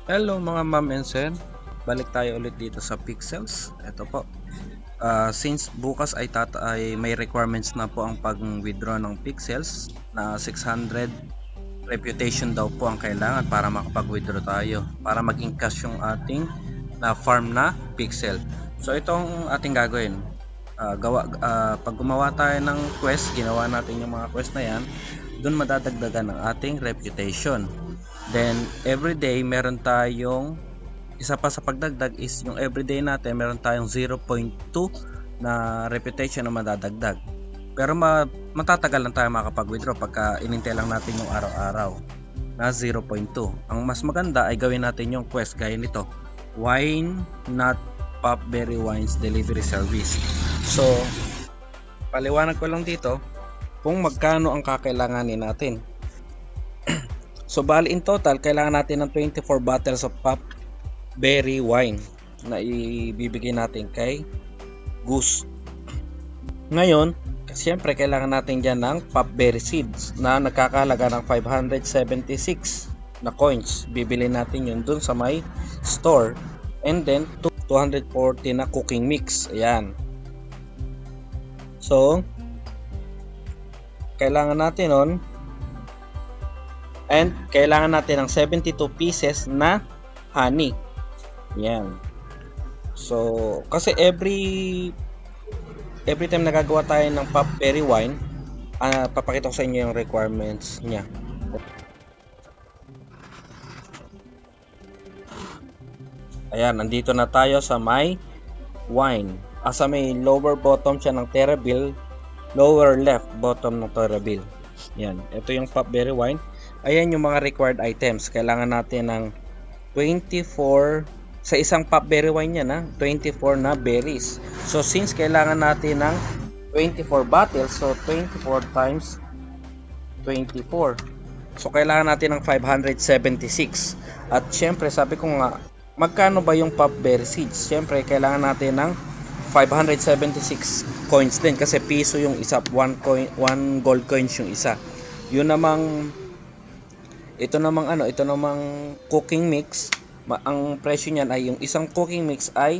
Hello mga ma'am and sir, balik tayo ulit dito sa Pixels. Ito po, since bukas ay may requirements na po ang pag-withdraw ng Pixels na 600 reputation daw po ang kailangan para makapag-withdraw tayo, para maging cash yung ating na farm na Pixel. So itong ating gagawin, pag gumawa tayo ng quest, ginawa natin yung mga quest na yan, dun madadagdagan ng ating reputation. Then everyday meron tayong isa pa sa pagdagdag is yung everyday natin meron tayong 0.2 na reputation na madadagdag. Pero matatagal lang tayo makapag-withdraw pagka inintay lang natin yung araw-araw na 0.2. Ang mas maganda ay gawin natin yung quest gaya nito. Wine Not Popberry Wines Delivery Service. So, paliwanag ko lang dito kung magkano ang kakailanganin natin. So bali in total kailangan natin ng 24 bottles of Popberry wine na ibibigay natin kay Goose. Ngayon, siyempre kailangan natin dyan ng Popberry seeds na nagkakahalaga ng 576 na coins. Bibili natin yun dun sa may store. And then 240 na cooking mix. Ayan. So kailangan natin nun, and kailangan natin ng 72 pieces na honey. Yan. So, kasi every time nagagawa tayo ng Popberry wine, papakita ko sa inyo yung requirements niya. Ayan, nandito na tayo sa my wine. Sa may lower bottom siya ng TerraBill, lower left bottom ng TerraBill. Yan, ito yung Popberry wine. Ayan yung mga required items. Kailangan natin ng 24 sa isang Popberry wine yan, 24 na berries. So since kailangan natin ng 24 bottles, so 24 times 24. So kailangan natin ng 576. At syempre sabi ko nga, magkano ba yung Popberry seeds? Syempre kailangan natin ng 576 coins din kasi piso yung isa, 1 gold coins yung isa. Yun namang ito namang cooking mix, ang presyo niyan ay yung isang cooking mix ay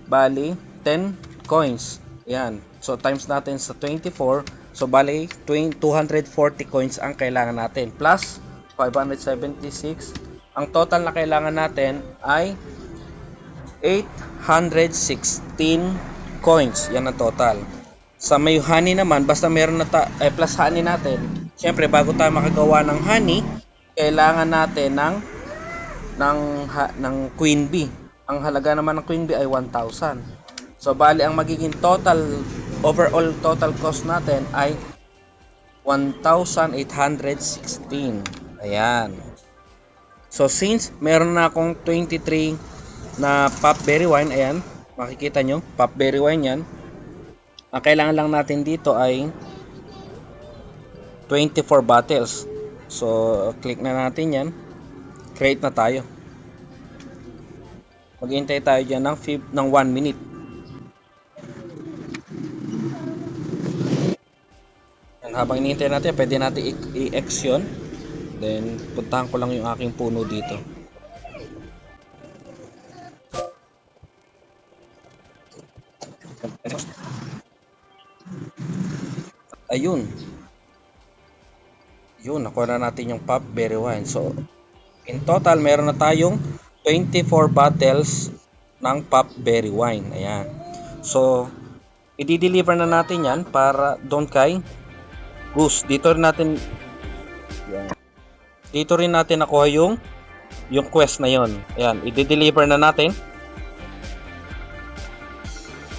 bali 10 coins. Yan. So times natin sa 24, so bali 240 coins ang kailangan natin plus 576. Ang total na kailangan natin ay 816 coins. Yan ang total. Sa may honey naman, basta meron na plus honey natin. Siyempre bago tayo makagawa ng honey, kailangan natin ng queen bee. Ang halaga naman ng queen bee ay 1,000. So bali ang magiging overall total cost natin ay 1,816. Ayan. So since meron na akong 23 na Popberry wine, ayan, makikita nyo, Popberry wine yan. Ang kailangan lang natin dito ay 24 bottles. So, click na natin yan. Create na tayo. Maghintay tayo dyan ng 1 minute. And habang hinihintay natin, pwede natin i-X yun. Then, puntahan ko lang yung aking puno dito. Ayun. Yun, nakuha na natin yung Popberry wine. So, in total, meron na tayong 24 bottles ng Popberry wine. Ayan. So, i-deliver na natin yan para doon kay Goose. Dito rin natin nakuha yung quest na yon. Ayan, i-deliver na natin.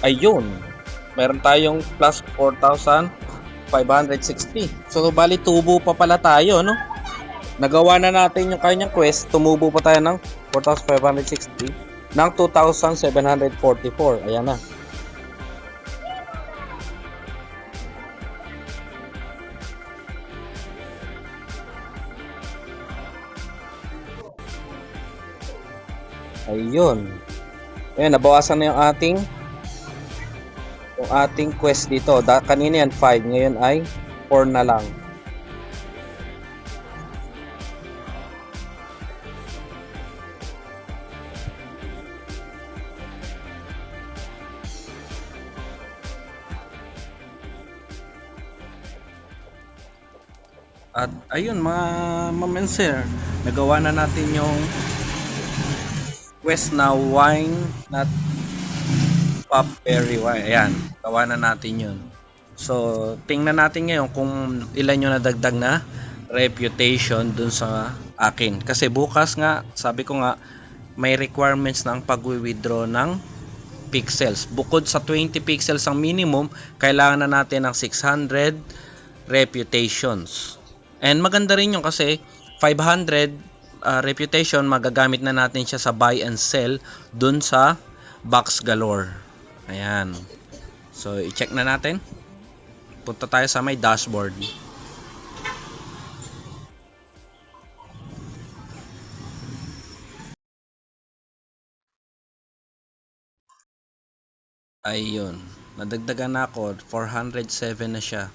Ayun. Meron tayong plus 4,560. So, bali tubo pa pala tayo, no? Nagawa na natin yung kanyang quest. Tumubo pa tayo ng 4,560 ng 2,744. Ayan na. Ayun. Ayan, nabawasan na yung ating quest dito. Kanina yan 5, ngayon ay 4 na lang. At ayun mga ma'am and sir, nagawa na natin yung quest na wine not pop berry wine. Ayan, gawa na natin yun. So, tingnan natin ngayon kung ilan yung nadagdag na reputation dun sa akin. Kasi bukas nga, sabi ko nga, may requirements na ang pag-withdraw ng pixels. Bukod sa 20 pixels ang minimum, kailangan na natin ng 600 reputations. And maganda rin yung kasi 500 reputation, magagamit na natin siya sa buy and sell dun sa box galore. Ayan. So, i-check na natin. Punta tayo sa may dashboard. Ayun. Nadagdagan na ako. 407 na siya.